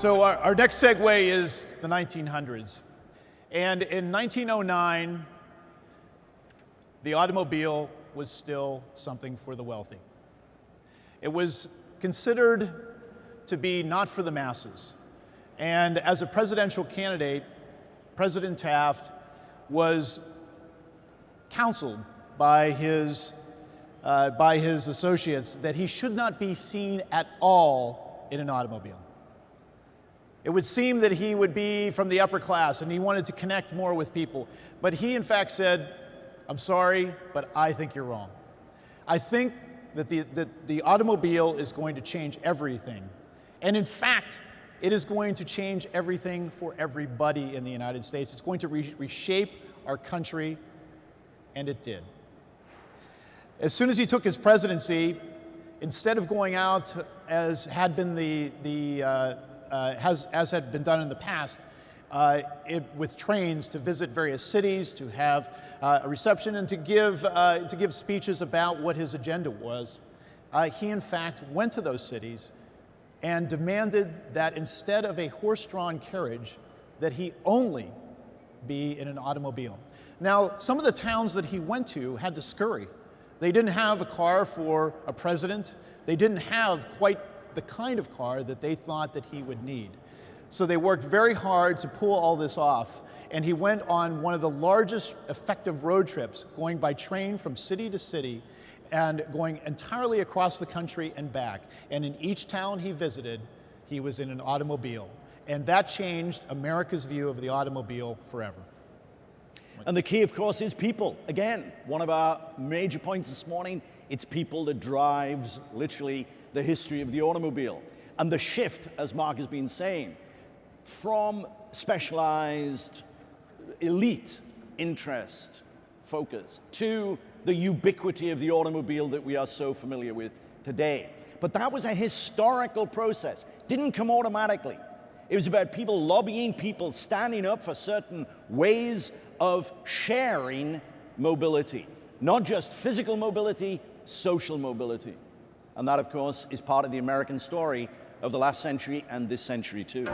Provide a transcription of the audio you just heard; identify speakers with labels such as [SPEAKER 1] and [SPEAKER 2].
[SPEAKER 1] So our next segue is the 1900s. And in 1909, the automobile was still something for the wealthy. It was considered to be not for the masses. And as a presidential candidate, President Taft was counseled by his associates that he should not be seen at all in an automobile. It would seem that he would be from the upper class and he wanted to connect more with people. But he in fact said, "I'm sorry, but I think you're wrong. I think that the automobile is going to change everything. And in fact, it is going to change everything for everybody in the United States. It's going to reshape our country," and it did. As soon as he took his presidency, instead of going out as had been as had been done in the past, with trains to visit various cities, to have a reception, and to give speeches about what his agenda was, he in fact went to those cities and demanded that instead of a horse-drawn carriage, that he only be in an automobile. Now, some of the towns that he went to had to scurry. They didn't have a car for a president. They didn't have quite the kind of car that they thought that he would need. So they worked very hard to pull all this off, and he went on one of the largest effective road trips, going by train from city to city and going entirely across the country and back. And in each town he visited, he was in an automobile. And that changed America's view of the automobile forever.
[SPEAKER 2] And the key, of course, is people. Again, one of our major points this morning, it's people that drives literally the history of the automobile. And the shift, as Mark has been saying, from specialized elite interest focus to the ubiquity of the automobile that we are so familiar with today. But that was a historical process. Didn't come automatically. It was about people lobbying, people standing up for certain ways of sharing mobility. Not just physical mobility, social mobility. And that, of course, is part of the American story of the last century and this century too.